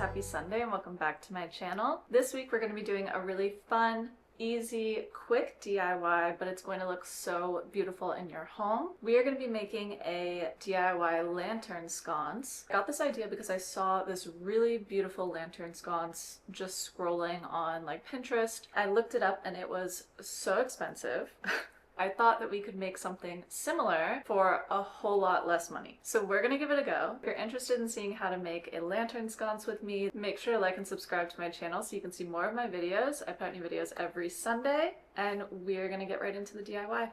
happy Sunday and welcome back to my channel. This week we're going to be doing a really fun, easy, quick DIY, but it's going to look so beautiful in your home. We are going to be making a DIY lantern sconce. I got this idea because I saw this really beautiful lantern sconce just scrolling on like Pinterest. I looked it up and it was so expensive. I thought that we could make something similar for a whole lot less money. So we're gonna give it a go. If you're interested in seeing how to make a lantern sconce with me, make sure to like and subscribe to my channel so you can see more of my videos. I put out new videos every Sunday, and we're gonna get right into the DIY.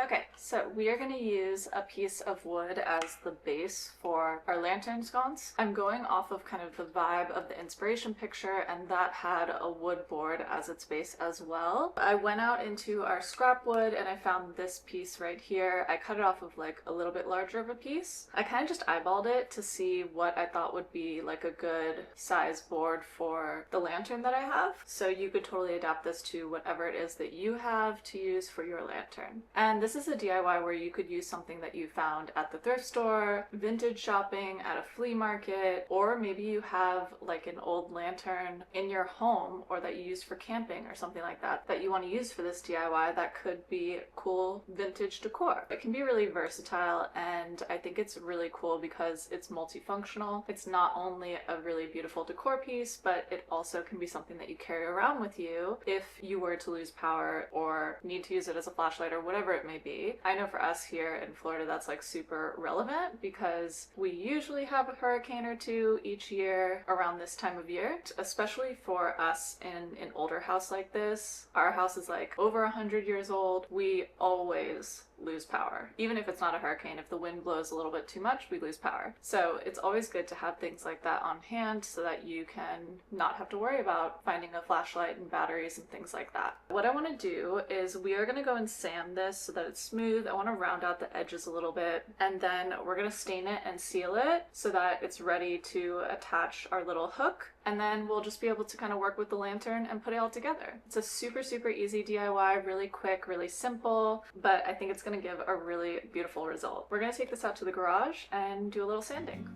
Okay, so we are going to use a piece of wood as the base for our lantern sconce. I'm going off of kind of the vibe of the inspiration picture, and that had a wood board as its base as well. I went out into our scrap wood and I found this piece right here. I cut it off of like a little bit larger of a piece. I kind of just eyeballed it to see what I thought would be like a good size board for the lantern that I have. So you could totally adapt this to whatever it is that you have to use for your lantern. And this is a DIY where you could use something that you found at the thrift store, vintage shopping, at a flea market, or maybe you have like an old lantern in your home or that you use for camping or something like that that you want to use for this DIY that could be cool vintage decor. It can be really versatile, and I think it's really cool because it's multifunctional. It's not only a really beautiful decor piece, but it also can be something that you carry around with you if you were to lose power or need to use it as a flashlight or whatever it may be. I know for us here in Florida that's like super relevant because we usually have a hurricane or two each year around this time of year, especially for us in an older house like this. Our house is like over 100 years old. We always lose power. Even if it's not a hurricane, if the wind blows a little bit too much, we lose power. So it's always good to have things like that on hand so that you can not have to worry about finding a flashlight and batteries and things like that. What I want to do is we are going to go and sand this so that it's smooth. I want to round out the edges a little bit, and then we're going to stain it and seal it so that it's ready to attach our little hook. And then we'll just be able to kind of work with the lantern and put it all together. It's a super, super easy DIY, really quick, really simple, but I think it's going to give a really beautiful result. We're going to take this out to the garage and do a little sanding.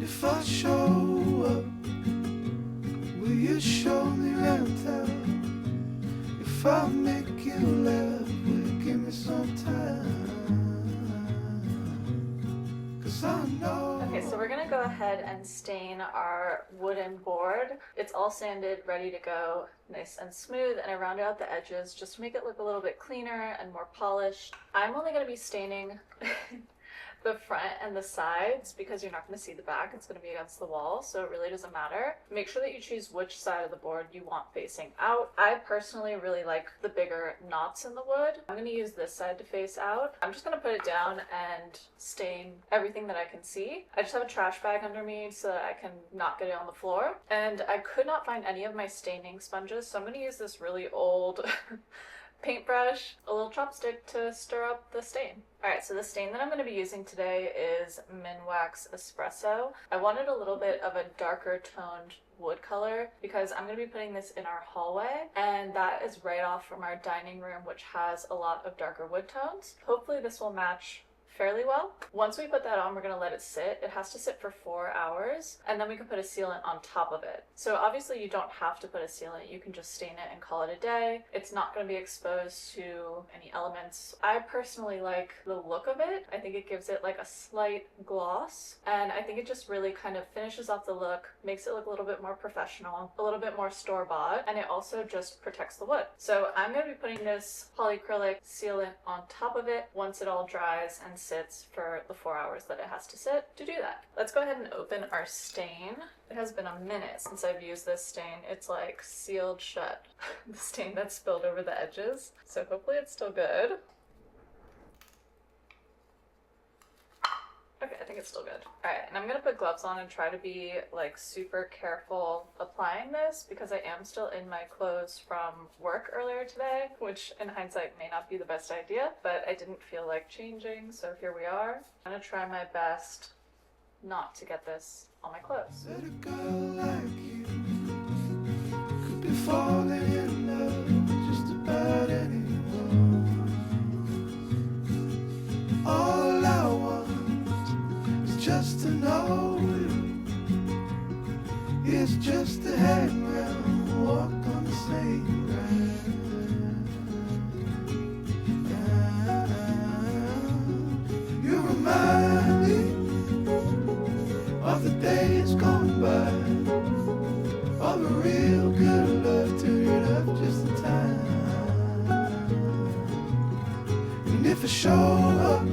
If I show up, will you show me rental? If I make you laugh, will you give me some time? 'Cause I know. Okay, so we're gonna go ahead and stain our wooden board. It's all sanded, ready to go, nice and smooth, and I rounded out the edges just to make it look a little bit cleaner and more polished. I'm only gonna be staining the front and the sides because you're not going to see the back. It's going to be against the wall, so it really doesn't matter. Make sure that you choose which side of the board you want facing out. I personally really like the bigger knots in the wood. I'm going to use this side to face out. I'm just going to put it down and stain everything that I can see. I just have a trash bag under me so that I can not get it on the floor. And I could not find any of my staining sponges, so I'm going to use this really old paintbrush, a little chopstick to stir up the stain. Alright, so the stain that I'm going to be using today is Minwax Espresso. I wanted a little bit of a darker toned wood color because I'm going to be putting this in our hallway, and that is right off from our dining room, which has a lot of darker wood tones. Hopefully this will match fairly well. Once we put that on, we're going to let it sit. It has to sit for 4 hours, and then we can put a sealant on top of it. So obviously you don't have to put a sealant. You can just stain it and call it a day. It's not going to be exposed to any elements. I personally like the look of it. I think it gives it like a slight gloss, and I think it just really kind of finishes off the look, makes it look a little bit more professional, a little bit more store-bought, and it also just protects the wood. So I'm going to be putting this polyacrylic sealant on top of it once it all dries and sits for the 4 hours that it has to sit to do that. Let's go ahead and open our stain. It has been a minute since I've used this stain. It's like sealed shut, the stain that's spilled over the edges. So hopefully it's still good. Okay, I think it's still good. Alright, and I'm gonna put gloves on and try to be like super careful applying this because I am still in my clothes from work earlier today, which in hindsight may not be the best idea, but I didn't feel like changing, so here we are. I'm gonna try my best not to get this on my clothes. Said a girl like you could be falling in love. It's just a hang around, walk on the same ground. You remind me of the days gone by, all the real good love turned up just in time. And if I show up,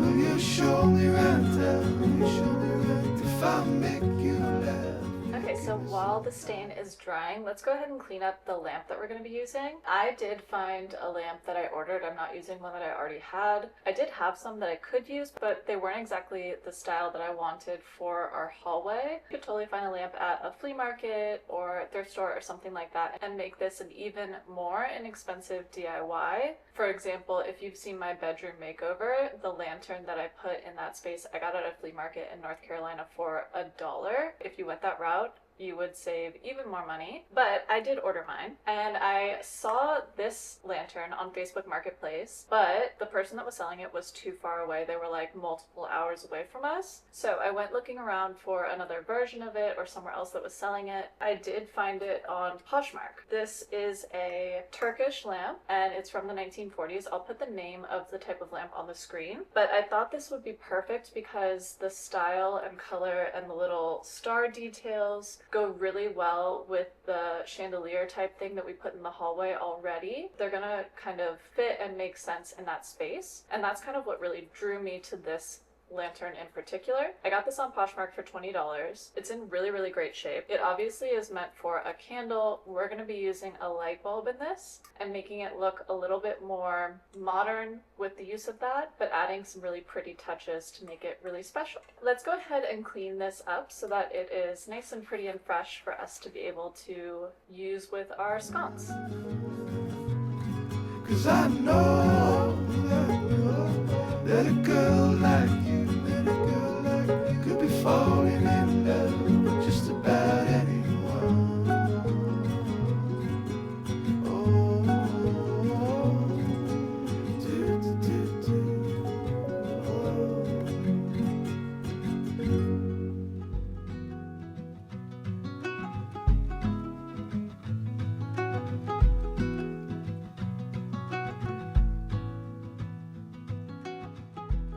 will you show me around town? Will you show me around if I make you laugh? Okay, so while the stain is drying, let's go ahead and clean up the lamp that we're going to be using. I did find a lamp that I ordered. I'm not using one that I already had. I did have some that I could use, but they weren't exactly the style that I wanted for our hallway. You could totally find a lamp at a flea market or a thrift store or something like that and make this an even more inexpensive DIY. For example, if you've seen my bedroom makeover, the lantern that I put in that space, I got at a flea market in North Carolina for $1. If you went that route, you would save even more money. But I did order mine, and I saw this lantern on Facebook Marketplace, but the person that was selling it was too far away. They were like multiple hours away from us. So I went looking around for another version of it or somewhere else that was selling it. I did find it on Poshmark. This is a Turkish lamp, and it's from the 1940s. I'll put the name of the type of lamp on the screen, but I thought this would be perfect because the style and color and the little star details go really well with the chandelier type thing that we put in the hallway already. They're gonna kind of fit and make sense in that space, and that's kind of what really drew me to this lantern in particular. I got this on Poshmark for $20. It's in really, really great shape. It obviously is meant for a candle. We're going to be using a light bulb in this and making it look a little bit more modern with the use of that, but adding some really pretty touches to make it really special. Let's go ahead and clean this up so that it is nice and pretty and fresh for us to be able to use with our sconce. 'Cause I know that a girl like you could be falling in love with just about anyone. Oh, do, do, do, do. Oh.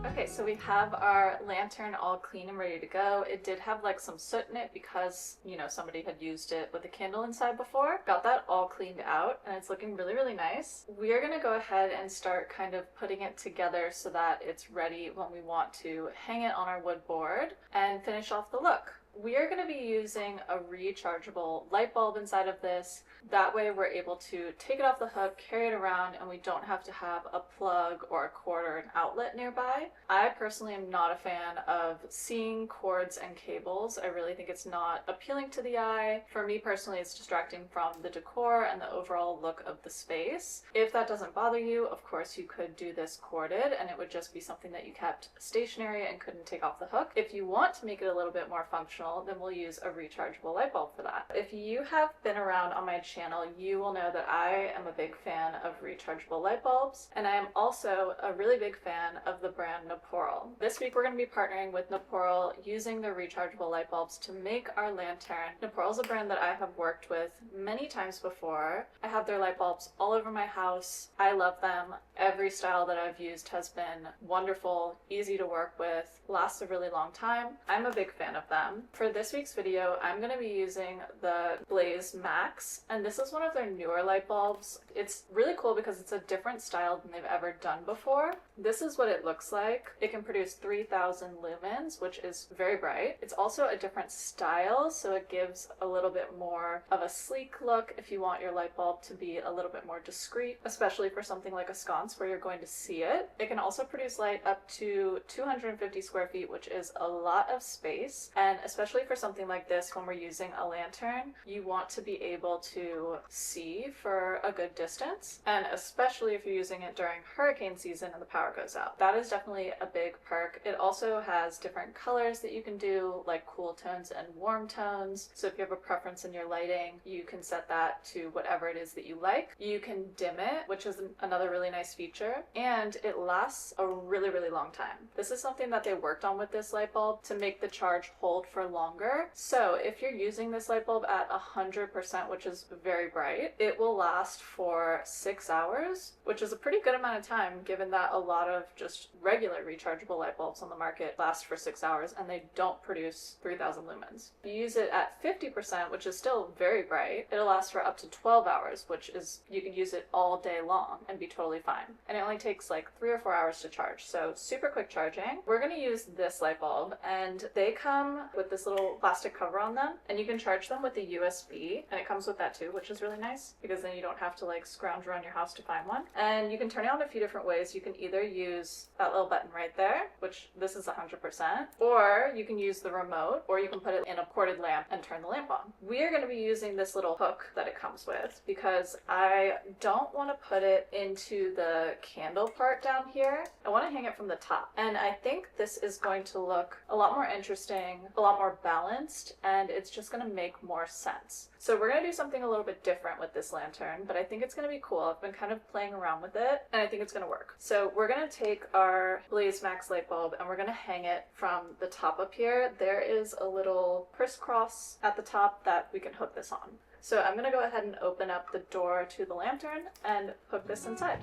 Okay, so we have our lantern all clean and ready to go. It did have like some soot in it because, you know, somebody had used it with a candle inside before. Got that all cleaned out and it's looking really, really nice. We are gonna go ahead and start kind of putting it together so that it's ready when we want to hang it on our wood board and finish off the look. We are going to be using a rechargeable light bulb inside of this. That way we're able to take it off the hook, carry it around, and we don't have to have a plug or a cord or an outlet nearby. I personally am not a fan of seeing cords and cables. I really think it's not appealing to the eye. For me personally, it's distracting from the decor and the overall look of the space. If that doesn't bother you, of course you could do this corded and it would just be something that you kept stationary and couldn't take off the hook. If you want to make it a little bit more functional, then we'll use a rechargeable light bulb for that. If you have been around on my channel, you will know that I am a big fan of rechargeable light bulbs, and I am also a really big fan of the brand Neporal. This week we're going to be partnering with Neporal using their rechargeable light bulbs to make our lantern. Neporal is a brand that I have worked with many times before. I have their light bulbs all over my house. I love them. Every style that I've used has been wonderful, easy to work with, lasts a really long time. I'm a big fan of them. For this week's video, I'm going to be using the Blaze Max, and this is one of their newer light bulbs. It's really cool because it's a different style than they've ever done before. This is what it looks like. It can produce 3,000 lumens, which is very bright. It's also a different style, so it gives a little bit more of a sleek look if you want your light bulb to be a little bit more discreet, especially for something like a sconce where you're going to see it. It can also produce light up to 250 square feet, which is a lot of space, and especially for something like this, when we're using a lantern, you want to be able to see for a good distance, and especially if you're using it during hurricane season and the power goes out. That is definitely a big perk. It also has different colors that you can do, like cool tones and warm tones, so if you have a preference in your lighting, you can set that to whatever it is that you like. You can dim it, which is another really nice feature, and it lasts a really, really long time. This is something that they worked on with this light bulb to make the charge hold for longer. So if you're using this light bulb at 100%, which is very bright, it will last for 6 hours, which is a pretty good amount of time given that a lot of just regular rechargeable light bulbs on the market last for 6 hours and they don't produce 3000 lumens. If you use it at 50%, which is still very bright, it'll last for up to 12 hours, which is, you can use it all day long and be totally fine. And it only takes like 3 or 4 hours to charge, so super quick charging. We're going to use this light bulb, and they come with this little plastic cover on them, and you can charge them with a USB, and it comes with that too, which is really nice because then you don't have to like scrounge around your house to find one. And you can turn it on a few different ways. You can either use that little button right there, which this is 100%, or you can use the remote, or you can put it in a corded lamp and turn the lamp on. We are going to be using this little hook that it comes with because I don't want to put it into the candle part down here. I want to hang it from the top, and I think this is going to look a lot more interesting, a lot more balanced, and it's just going to make more sense. So we're going to do something a little bit different with this lantern, but I think it's going to be cool. I've been kind of playing around with it, and I think it's going to work. So we're going to take our Blaze Max light bulb and we're going to hang it from the top up here. There is a little crisscross at the top that we can hook this on. So I'm going to go ahead and open up the door to the lantern and hook this inside.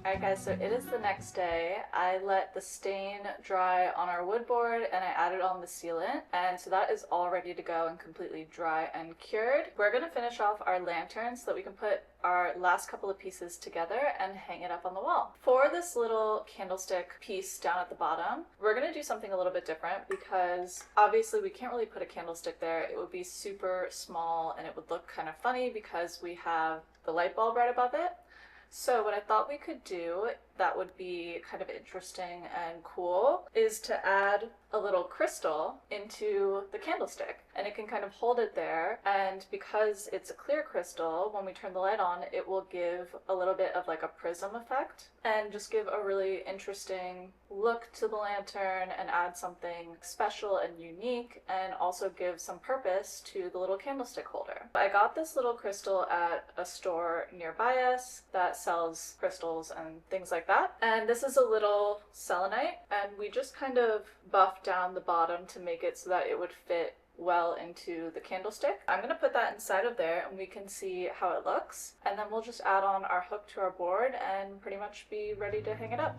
Alright guys, so it is the next day. I let the stain dry on our wood board and I added on the sealant, and so that is all ready to go and completely dry and cured. We're going to finish off our lantern so that we can put our last couple of pieces together and hang it up on the wall. For this little candlestick piece down at the bottom, we're going to do something a little bit different because obviously we can't really put a candlestick there. It would be super small and it would look kind of funny because we have the light bulb right above it. So what I thought we could do that would be kind of interesting and cool is to add a little crystal into the candlestick, and it can kind of hold it there, and because it's a clear crystal, when we turn the light on it will give a little bit of like a prism effect and just give a really interesting look to the lantern and add something special and unique, and also give some purpose to the little candlestick holder. I got this little crystal at a store nearby us that sells crystals and things like that, and this is a little selenite, and we just kind of buffed down the bottom to make it so that it would fit well into the candlestick. I'm going to put that inside of there and we can see how it looks, and then we'll just add on our hook to our board and pretty much be ready to hang it up.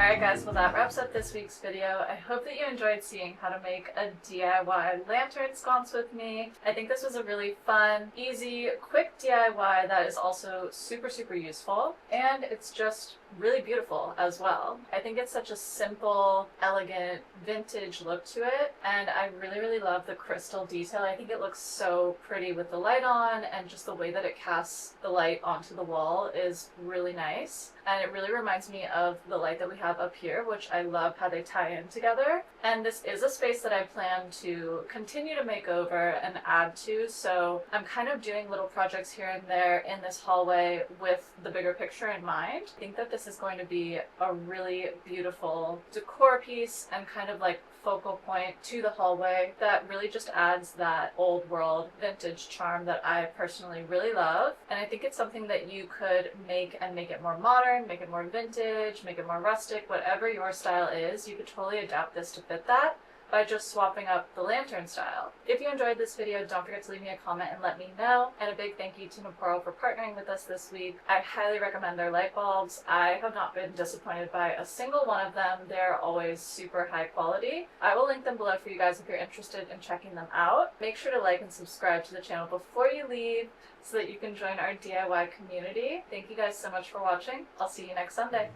Alright guys, well that wraps up this week's video. I hope that you enjoyed seeing how to make a DIY lantern sconce with me. I think this was a really fun, easy, quick DIY that is also super useful, and it's just really beautiful as well. I think it's such a simple, elegant, vintage look to it, and I really love the crystal detail. I think it looks so pretty with the light on, and just the way that it casts the light onto the wall is really nice. And it really reminds me of the light that we have up here, which I love how they tie in together. And this is a space that I plan to continue to make over and add to, so I'm kind of doing little projects here and there in this hallway with the bigger picture in mind. I think that this is going to be a really beautiful decor piece and kind of like focal point to the hallway that really just adds that old world vintage charm that I personally really love. And I think it's something that you could make and make it more modern, make it more vintage, make it more rustic, whatever your style is, you could totally adapt this to fit that by just swapping up the lantern style. If you enjoyed this video, don't forget to leave me a comment and let me know. And a big thank you to Neporal for partnering with us this week. I highly recommend their light bulbs. I have not been disappointed by a single one of them. They're always super high quality. I will link them below for you guys if you're interested in checking them out. Make sure to like and subscribe to the channel before you leave so that you can join our DIY community. Thank you guys so much for watching. I'll see you next Sunday.